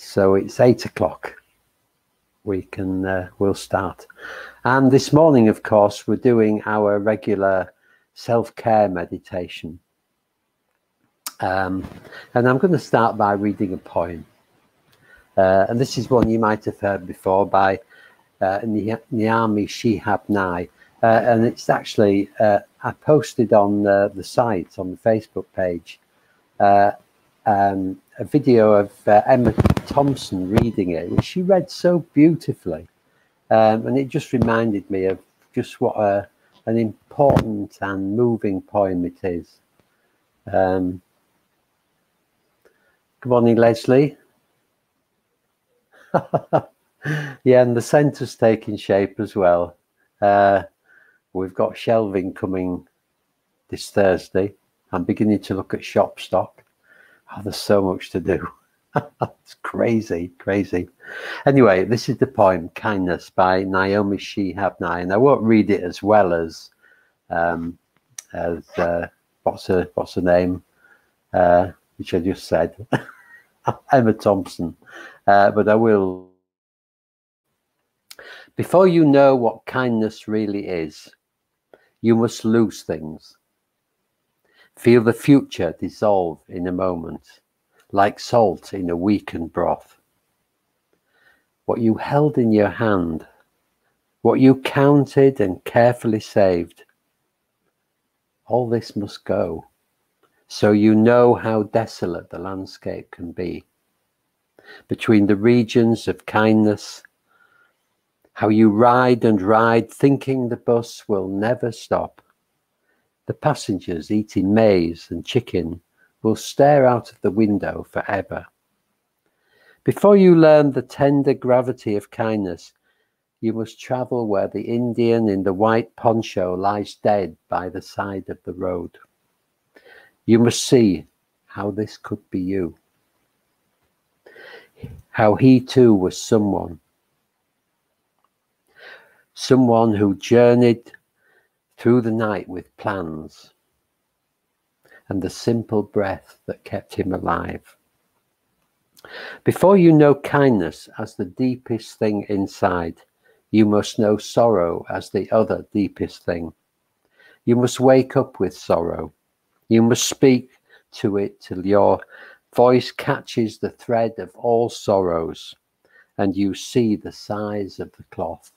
So it's 8 o'clock. We'll start. And this morning, of course, we're doing our regular self-care meditation. And I'm going to start by reading a poem. And this is one you might have heard before by Nyami Shihab Nai. And it's actually, I posted on the site, on the Facebook page, a video of Emma Thompson reading it, which she read so beautifully. And it just reminded me of just what an important and moving poem it is. Good morning, Leslie. Yeah, and the centre's taking shape as well. We've got shelving coming this Thursday. I'm beginning to look at shop stock. Oh, there's so much to do. It's crazy, crazy. Anyway, this is the poem Kindness by Naomi Shihab Nye, and I won't read it as well as what's her name, which I just said, Emma Thompson, but I will. Before you know what kindness really is, you must lose things. Feel the future dissolve in a moment, like salt in a weakened broth. What you held in your hand, what you counted and carefully saved, all this must go, so you know how desolate the landscape can be. Between the regions of kindness, how you ride and ride, thinking the bus will never stop. The passengers eating maize and chicken will stare out of the window forever. Before you learn the tender gravity of kindness, you must travel where the Indian in the white poncho lies dead by the side of the road. You must see how this could be you. How he too was someone who journeyed through the night with plans and the simple breath that kept him alive. Before you know kindness as the deepest thing inside, you must know sorrow as the other deepest thing. You must wake up with sorrow. You must speak to it till your voice catches the thread of all sorrows and you see the size of the cloth.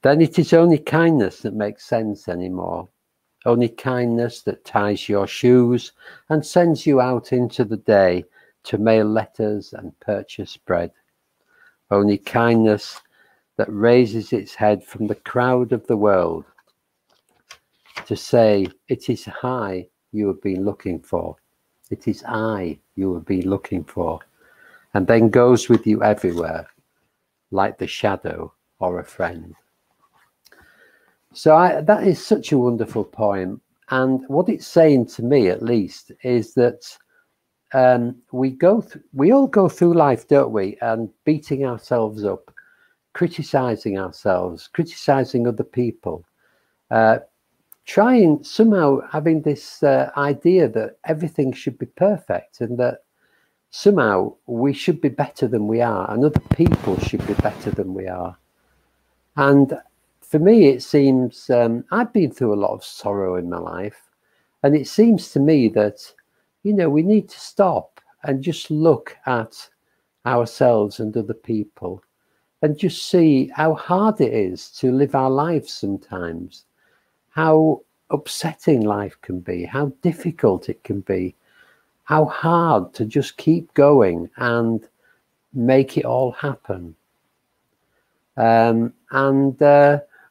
Then it is only kindness that makes sense anymore. Only kindness that ties your shoes and sends you out into the day to mail letters and purchase bread. Only kindness that raises its head from the crowd of the world to say, it is I you have been looking for. It is I you have been looking for. And then goes with you everywhere, like the shadow or a friend. So that is such a wonderful poem. And what it's saying to me, at least, is that we all go through life, don't we? And beating ourselves up, criticizing ourselves, criticizing other people, trying somehow having this idea that everything should be perfect and that somehow we should be better than we are and other people should be better than we are. And for me, it seems I've been through a lot of sorrow in my life, and it seems to me that, you know, we need to stop and just look at ourselves and other people and just see how hard it is to live our lives sometimes, how upsetting life can be, how difficult it can be, how hard to just keep going and make it all happen.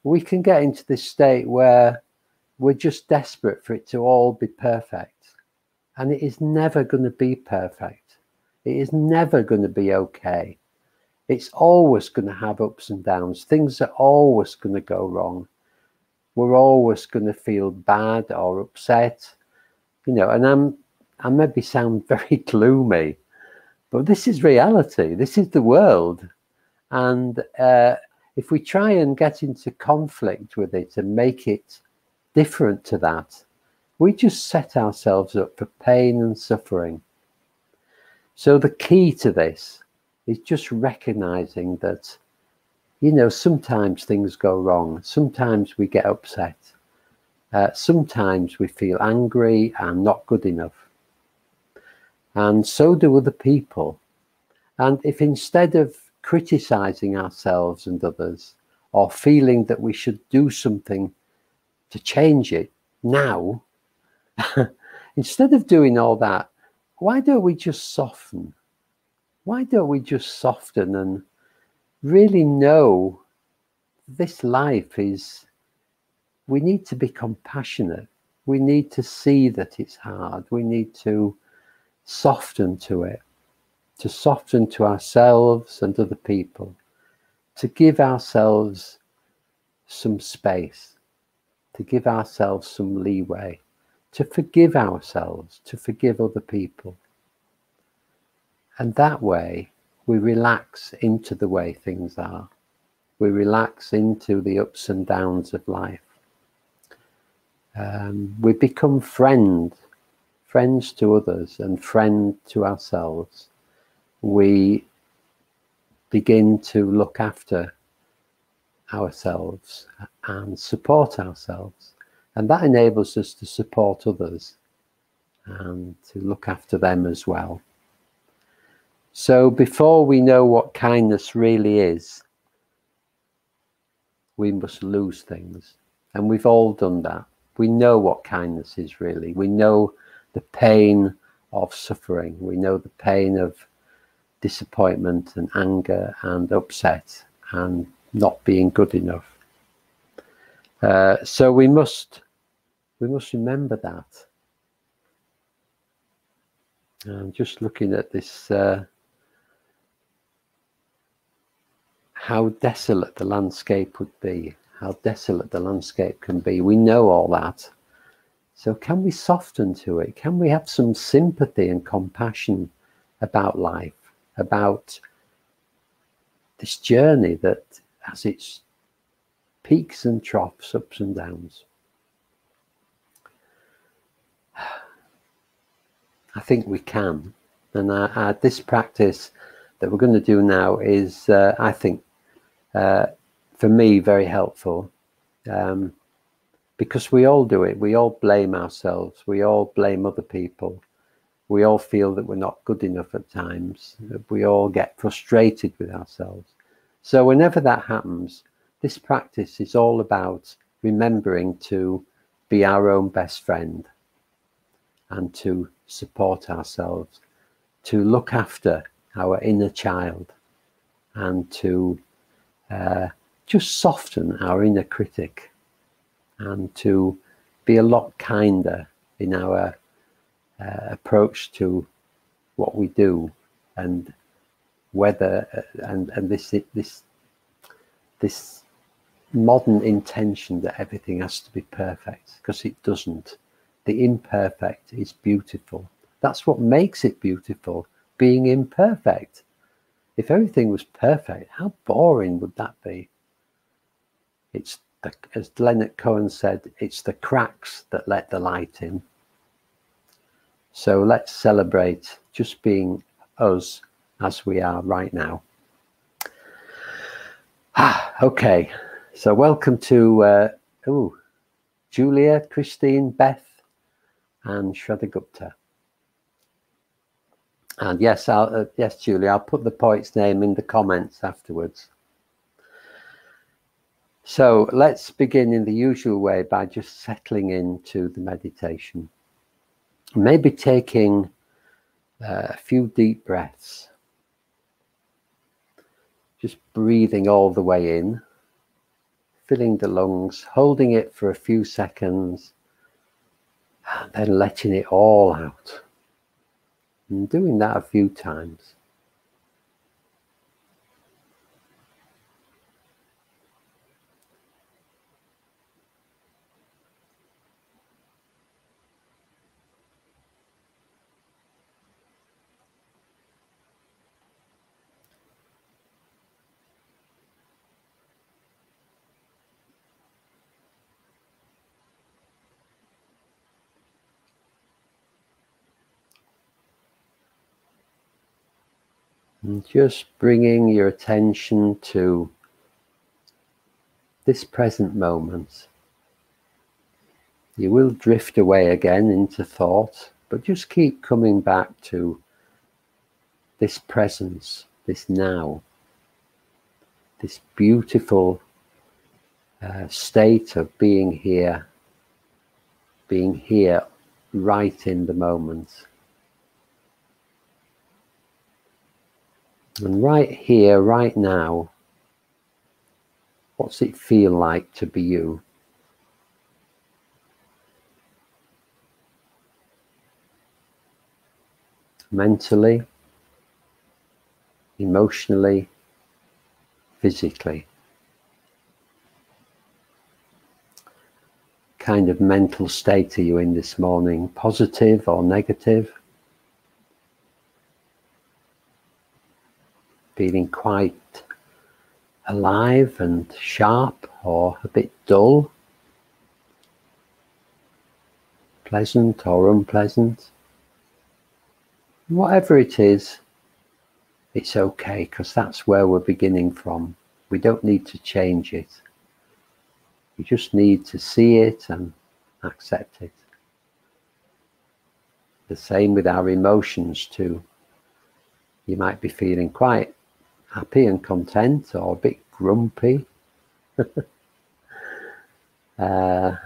We can get into this state where we're just desperate for it to all be perfect. And it is never going to be perfect. It is never going to be okay. It's always going to have ups and downs. Things are always going to go wrong. We're always going to feel bad or upset. You know, and I maybe sound very gloomy, but this is reality. This is the world. And if we try and get into conflict with it and make it different to that, we just set ourselves up for pain and suffering. So the key to this is just recognizing that, you know, sometimes things go wrong. Sometimes we get upset. Sometimes we feel angry and not good enough. And so do other people. And if instead of criticizing ourselves and others, or feeling that we should do something to change it now, instead of doing all that, why don't we just soften? Why don't we just soften and really know this life is, we need to be compassionate. We need to see that it's hard. We need to soften to it, to soften to ourselves and other people, to give ourselves some space, to give ourselves some leeway, to forgive ourselves, to forgive other people. And that way we relax into the way things are. We relax into the ups and downs of life. We become friends to others and friends to ourselves. We begin to look after ourselves and support ourselves. And that enables us to support others and to look after them as well. So before we know what kindness really is, we must lose things. And we've all done that. We know what kindness is really. We know the pain of suffering. We know the pain of disappointment and anger and upset and not being good enough. So we must remember that. I'm just looking at this, how desolate the landscape would be, how desolate the landscape can be. We know all that. So can we soften to it? Can we have some sympathy and compassion about life, about this journey that has its peaks and troughs, ups and downs? I think we can. And this practice that we're going to do now is, I think, for me, very helpful. Because we all do it. We all blame ourselves. We all blame other people. We all feel that we're not good enough at times. We all get frustrated with ourselves. So whenever that happens, this practice is all about remembering to be our own best friend and to support ourselves, to look after our inner child, and to just soften our inner critic, and to be a lot kinder in our approach to what we do, and whether and this modern intention that everything has to be perfect, because it doesn't. The imperfect is beautiful. That's what makes it beautiful, being imperfect. If everything was perfect, how boring would that be? It's as Leonard Cohen said, it's the cracks that let the light in. So let's celebrate just being us as we are right now. Okay, so welcome to Julia, Christine, Beth, and Shraddha Gupta. And yes, yes, Julia, I'll put the poet's name in the comments afterwards. So let's begin in the usual way by just settling into the meditation. Maybe taking a few deep breaths. Just breathing all the way in, filling the lungs, holding it for a few seconds, and then letting it all out. And doing that a few times. And just bringing your attention to this present moment. You will drift away again into thought, but just keep coming back to this presence, this now, this beautiful state of being here right in the moment. And right here, right now, what's it feel like to be you? Mentally, emotionally, physically. Kind of mental state are you in this morning? Positive or negative? Feeling quite alive and sharp, or a bit dull? Pleasant or unpleasant? Whatever it is, it's okay, because that's where we're beginning from. We don't need to change it. We just need to see it and accept it. The same with our emotions too. You might be feeling quite happy and content, or a bit grumpy. And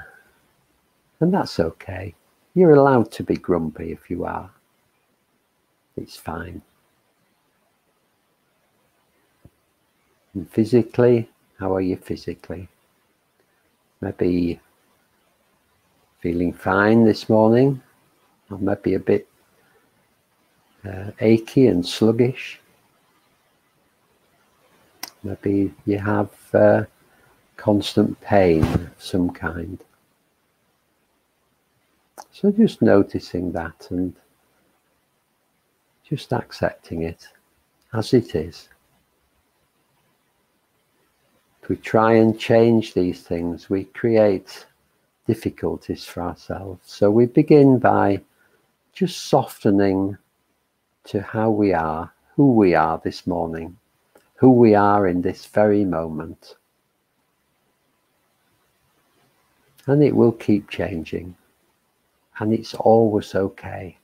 that's okay. You're allowed to be grumpy if you are. It's fine. And physically, how are you physically? Maybe feeling fine this morning, or maybe a bit achy and sluggish. Maybe you have constant pain of some kind. So just noticing that and just accepting it as it is. If we try and change these things, we create difficulties for ourselves. So we begin by just softening to how we are, who we are this morning, who we are in this very moment. And it will keep changing. And it's always okay.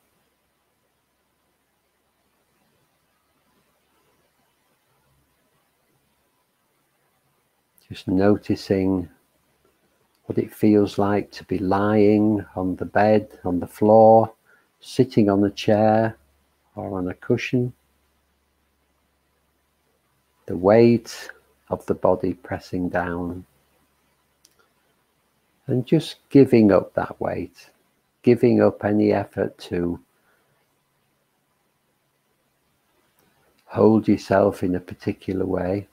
Just noticing what it feels like to be lying on the bed, on the floor, sitting on a chair or on a cushion. The weight of the body pressing down. And just giving up that weight, giving up any effort to hold yourself in a particular way.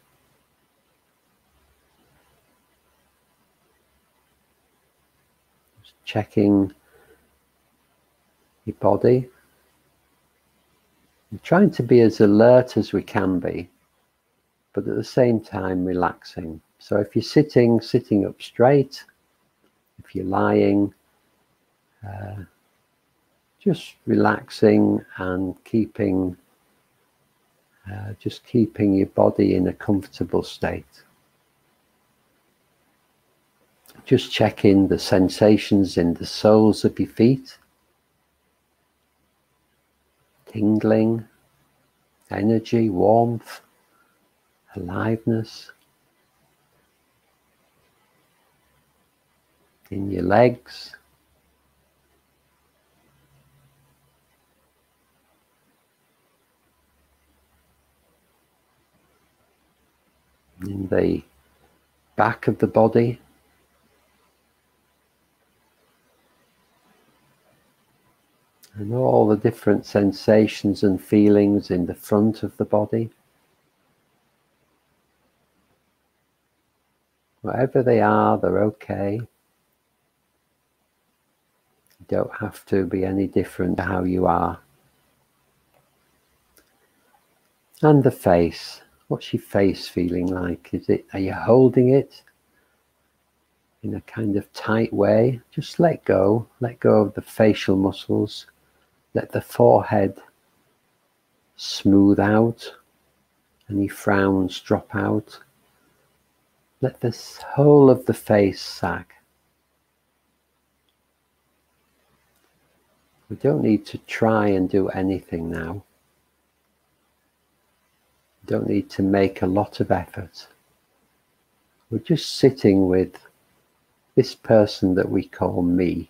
Just checking your body. And trying to be as alert as we can be, but at the same time relaxing. So if you're sitting up straight. If you're lying, just relaxing and just keeping your body in a comfortable state. Just checking the sensations in the soles of your feet. Tingling, energy, warmth, aliveness. In your legs. In the back of the body. And all the different sensations and feelings in the front of the body. Whatever they are, they're okay. You don't have to be any different to how you are. And the face. What's your face feeling like? Are you holding it in a kind of tight way? Just let go of the facial muscles. Let the forehead smooth out. Any frowns drop out. Let the whole of the face sag. We don't need to try and do anything now. We don't need to make a lot of effort. We're just sitting with this person that we call me,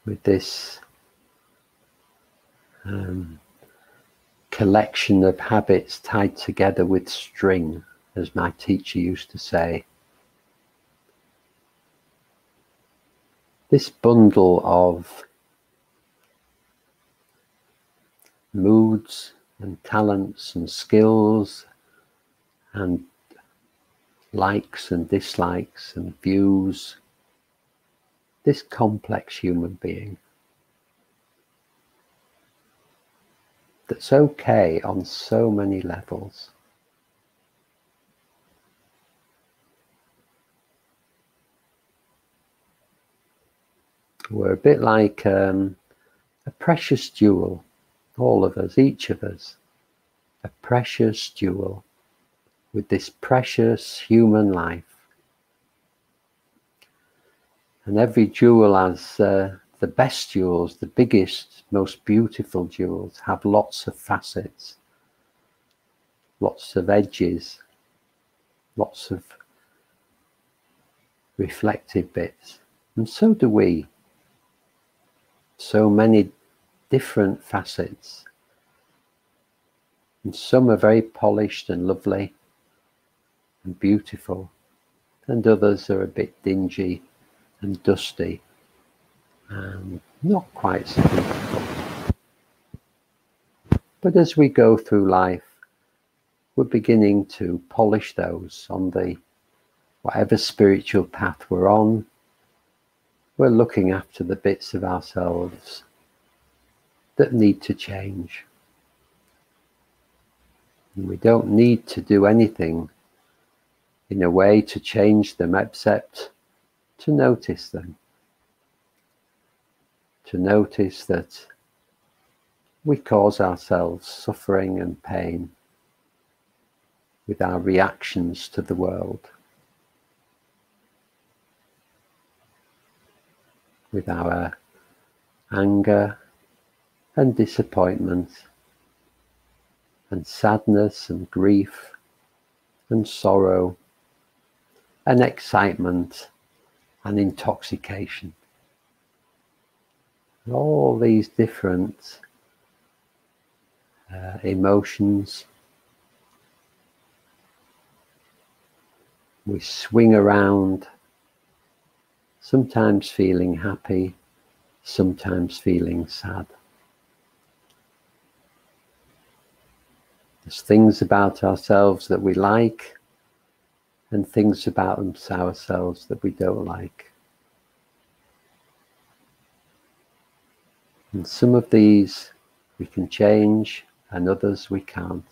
with this collection of habits tied together with string, as my teacher used to say. This bundle of moods and talents and skills and likes and dislikes and views, this complex human being that's okay on so many levels. We're a bit like a precious jewel, all of us, each of us, a precious jewel with this precious human life. And every jewel has the best jewels, the biggest, most beautiful jewels, have lots of facets, lots of edges, lots of reflective bits. And so do we. So many different facets. And some are very polished and lovely and beautiful, and others are a bit dingy and dusty and not quite so beautiful. But as we go through life, we're beginning to polish those on the whatever spiritual path we're on. We're looking after the bits of ourselves that need to change. And we don't need to do anything in a way to change them except to notice them. To notice that we cause ourselves suffering and pain with our reactions to the world, with our anger and disappointment and sadness and grief and sorrow and excitement and intoxication. All these different emotions. We swing around, sometimes feeling happy, sometimes feeling sad. There's things about ourselves that we like and things about ourselves that we don't like. And some of these we can change and others we can't.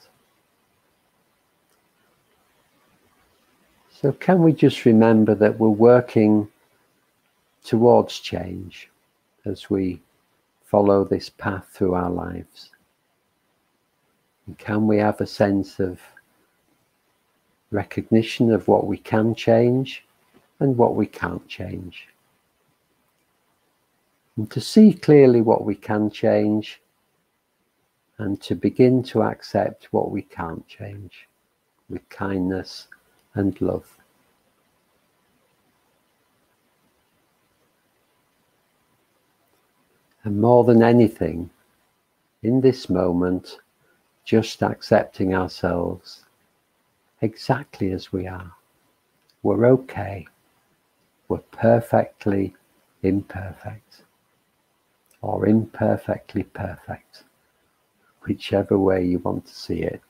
So can we just remember that we're working towards change as we follow this path through our lives? And can we have a sense of recognition of what we can change and what we can't change? And to see clearly what we can change and to begin to accept what we can't change with kindness and love. And more than anything, in this moment, just accepting ourselves exactly as we are. We're okay. We're perfectly imperfect, or imperfectly perfect, whichever way you want to see it.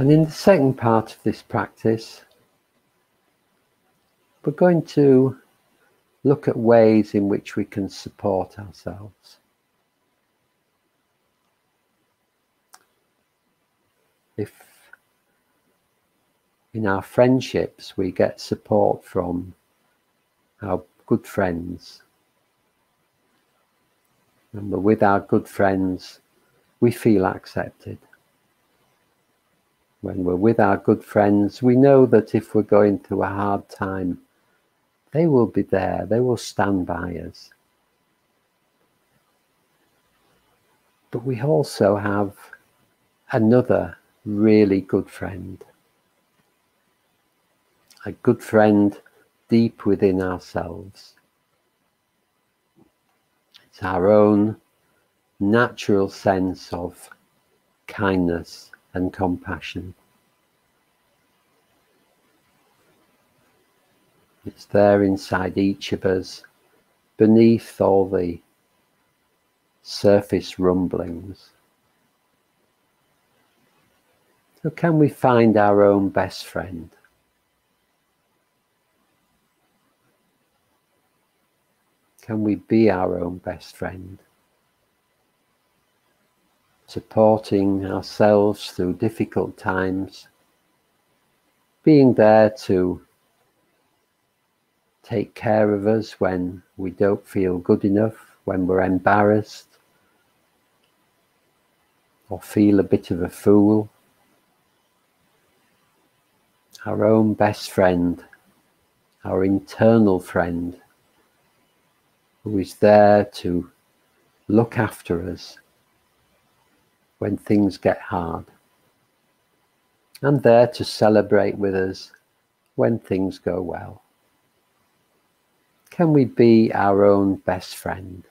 And in the second part of this practice, we're going to look at ways in which we can support ourselves. If in our friendships we get support from our good friends, and we're with our good friends, we feel accepted. When we're with our good friends, we know that if we're going through a hard time, they will be there, they will stand by us. But we also have another really good friend. A good friend deep within ourselves. It's our own natural sense of kindness and compassion. It's there inside each of us, beneath all the surface rumblings. So can we find our own best friend? Can we be our own best friend? Supporting ourselves through difficult times, being there to take care of us when we don't feel good enough, when we're embarrassed or feel a bit of a fool. Our own best friend, our internal friend, who is there to look after us when things get hard, and there to celebrate with us when things go well. Can we be our own best friend?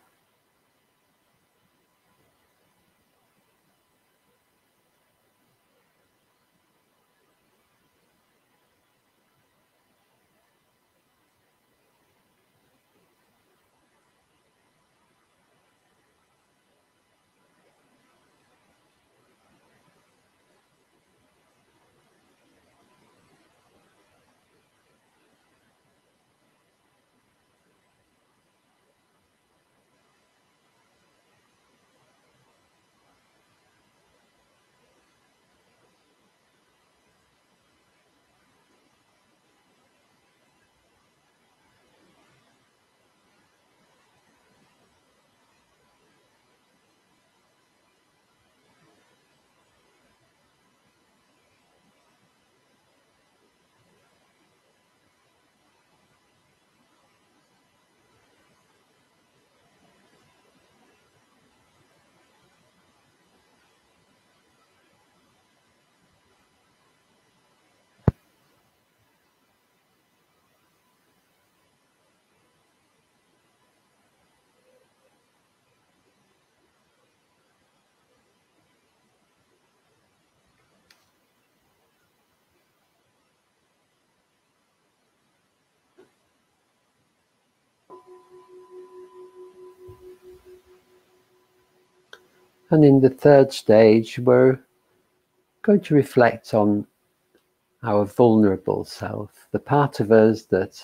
And in the third stage, we're going to reflect on our vulnerable self, the part of us that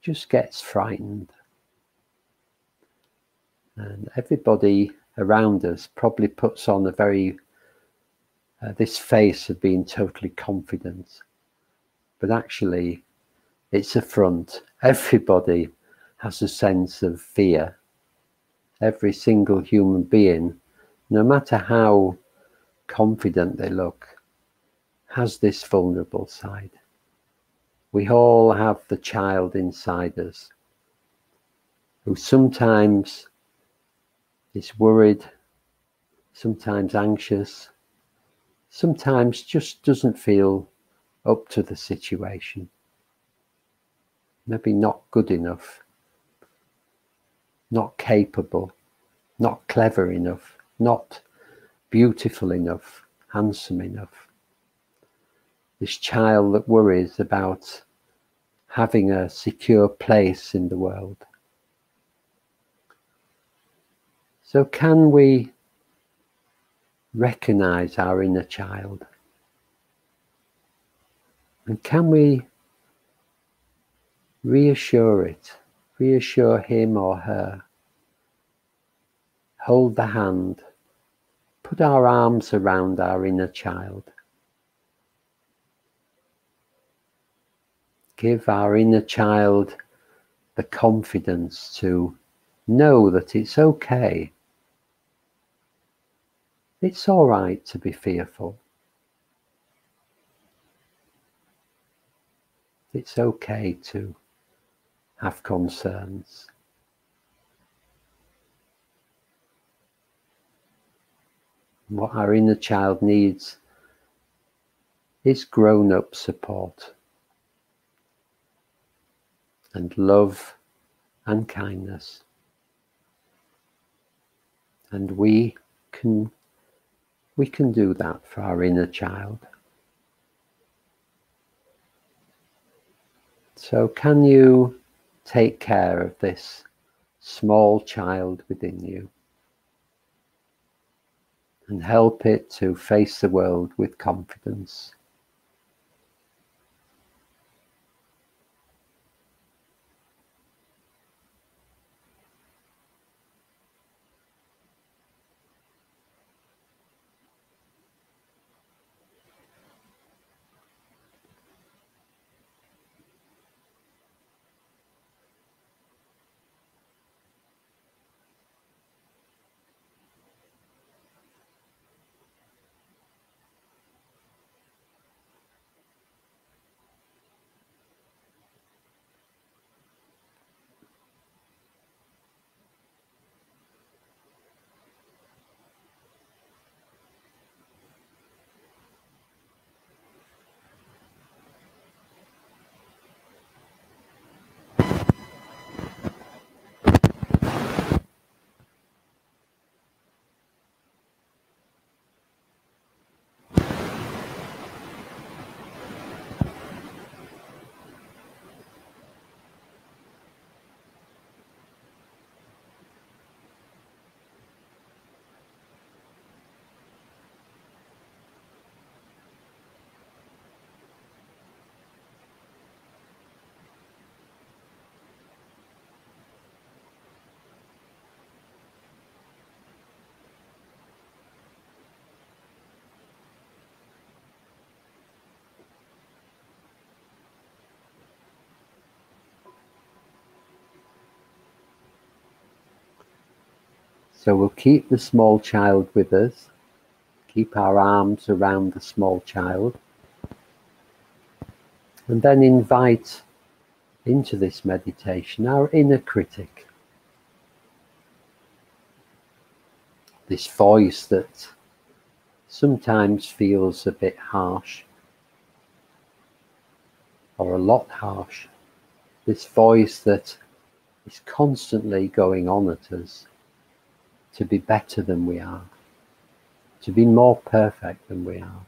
just gets frightened. And everybody around us probably puts on a very, this face of being totally confident. But actually, it's a front. Everybody has a sense of fear. Every single human being, no matter how confident they look, has this vulnerable side. We all have the child inside us who sometimes is worried, sometimes anxious, sometimes just doesn't feel up to the situation. Maybe not good enough, not capable, not clever enough, not beautiful enough, handsome enough. This child that worries about having a secure place in the world. So can we recognize our inner child? And can we reassure it, reassure him or her, hold the hand, put our arms around our inner child, give our inner child the confidence to know that it's okay. It's all right to be fearful. It's okay to have concerns. What our inner child needs is grown-up support and love and kindness. And we can do that for our inner child. So can you take care of this small child within you and help it to face the world with confidence? So we'll keep the small child with us, keep our arms around the small child, and then invite into this meditation our inner critic, this voice that sometimes feels a bit harsh or a lot harsh, this voice that is constantly going on at us to be better than we are, to be more perfect than we are.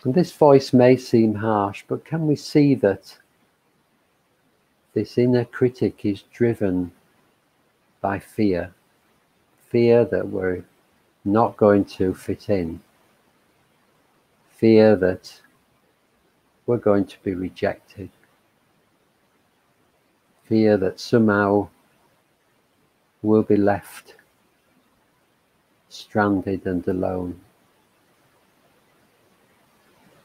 And this voice may seem harsh, but can we see that this inner critic is driven by fear? Fear that we're not going to fit in. Fear that we're going to be rejected. Fear that somehow we'll be left stranded and alone.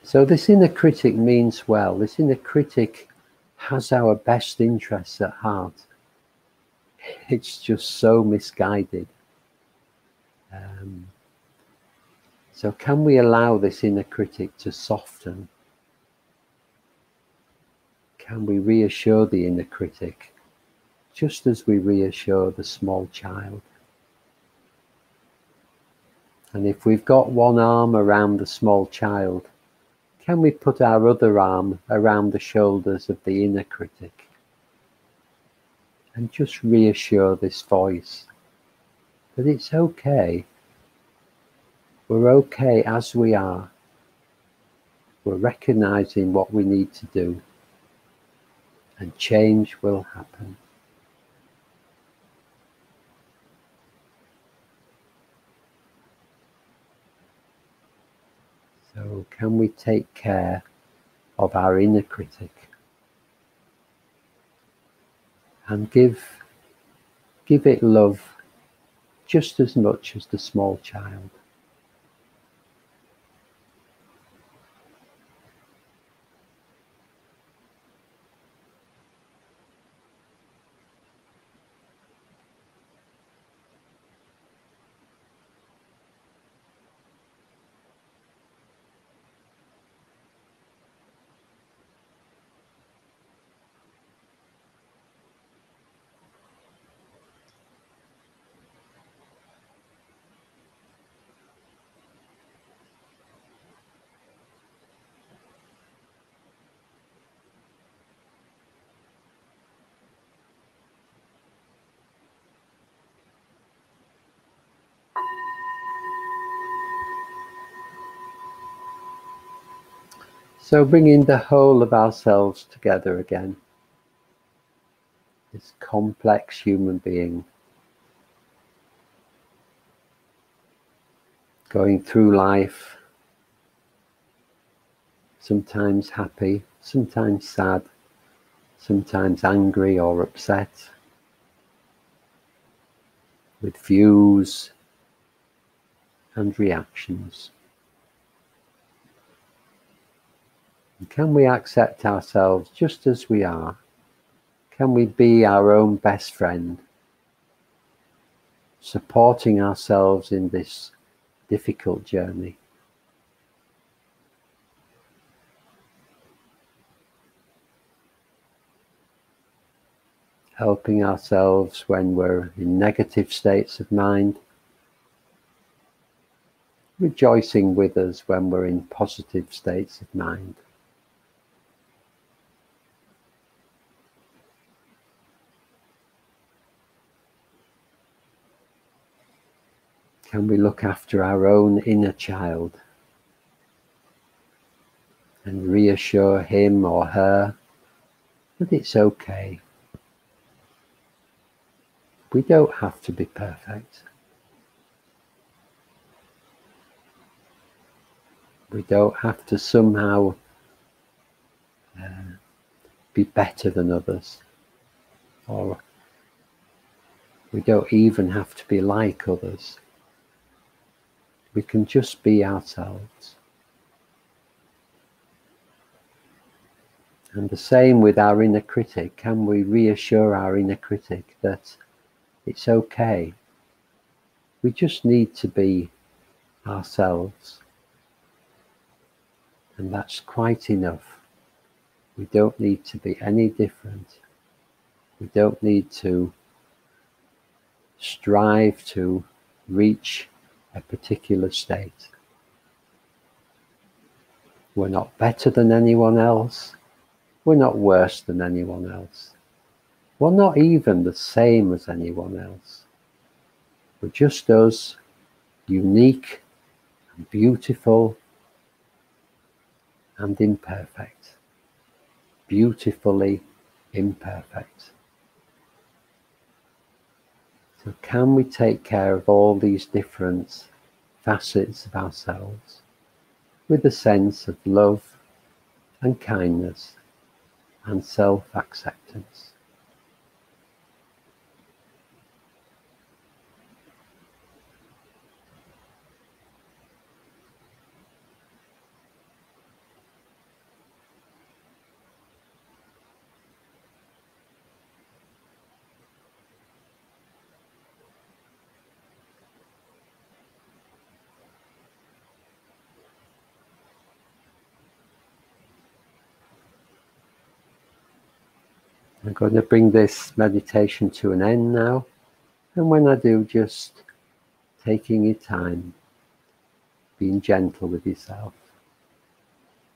So this inner critic means well. This inner critic has our best interests at heart. It's just so misguided. So can we allow this inner critic to soften? Can we reassure the inner critic, just as we reassure the small child? And if we've got one arm around the small child, can we put our other arm around the shoulders of the inner critic and just reassure this voice that it's okay. We're okay as we are. We're recognizing what we need to do, and change will happen. So can we take care of our inner critic and give it love just as much as the small child? So bringing the whole of ourselves together again, this complex human being, going through life, sometimes happy, sometimes sad, sometimes angry or upset, with views and reactions. And can we accept ourselves just as we are? Can we be our own best friend, supporting ourselves in this difficult journey? Helping ourselves when we're in negative states of mind, rejoicing with us when we're in positive states of mind. Can we look after our own inner child and reassure him or her that it's okay? We don't have to be perfect. We don't have to somehow be better than others, or we don't even have to be like others. We can just be ourselves. And the same with our inner critic. Can we reassure our inner critic that it's okay? We just need to be ourselves. And that's quite enough. We don't need to be any different. We don't need to strive to reach a particular state. We're not better than anyone else. We're not worse than anyone else. We're not even the same as anyone else. We're just us, unique and beautiful and imperfect. Beautifully imperfect. So can we take care of all these different facets of ourselves with a sense of love and kindness and self-acceptance? I'm going to bring this meditation to an end now, and when I do, just taking your time, being gentle with yourself,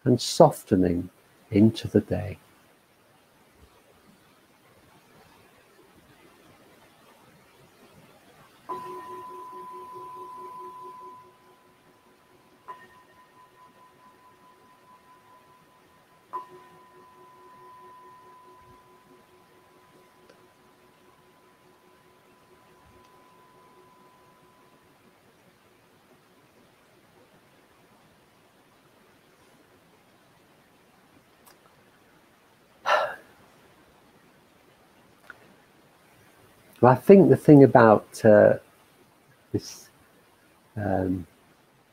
and softening into the day. Well, I think the thing about this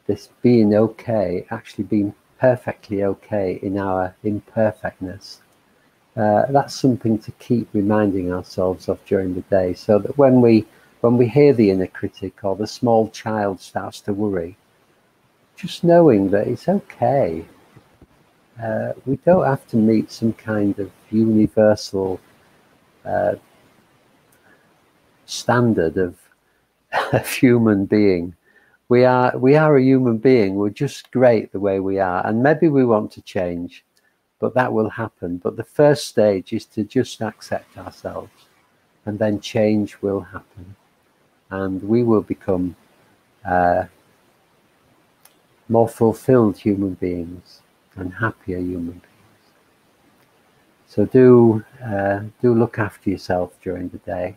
this being okay, actually being perfectly okay in our imperfectness, that's something to keep reminding ourselves of during the day, so that when we hear the inner critic or the small child starts to worry, just knowing that it's okay. We don't have to meet some kind of universal standard of human being. We are a human being. We're just great the way we are, and maybe we want to change, but that will happen. But the first stage is to just accept ourselves, and then change will happen, and we will become more fulfilled human beings and happier human beings. So do look after yourself during the day.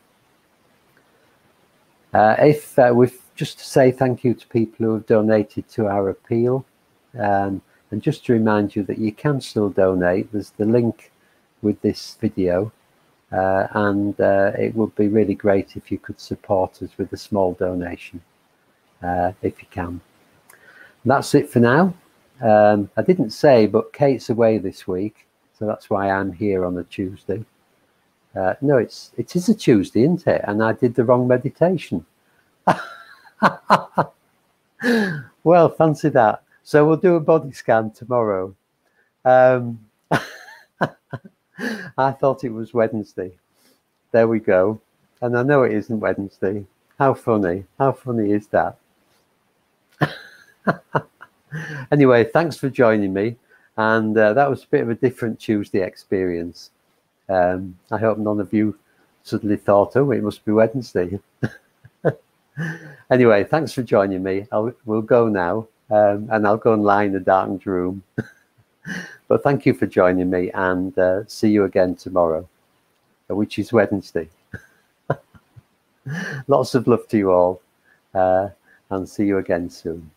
If we've just to say thank you to people who have donated to our appeal, and just to remind you that you can still donate. There's the link with this video, and it would be really great if you could support us with a small donation, if you can. That's it for now. I didn't say, but Kate's away this week, so that's why I'm here on a Tuesday. No, it is a Tuesday, isn't it? And I did the wrong meditation. Well, fancy that. So we'll do a body scan tomorrow. I thought it was Wednesday. There we go. And I know it isn't Wednesday. How funny. How funny is that? Anyway, thanks for joining me. And that was a bit of a different Tuesday experience. I hope none of you suddenly thought, oh, it must be Wednesday. Anyway, thanks for joining me. We'll go now, and I'll go and lie in a darkened room. But thank you for joining me, and see you again tomorrow, which is Wednesday. Lots of love to you all, and see you again soon.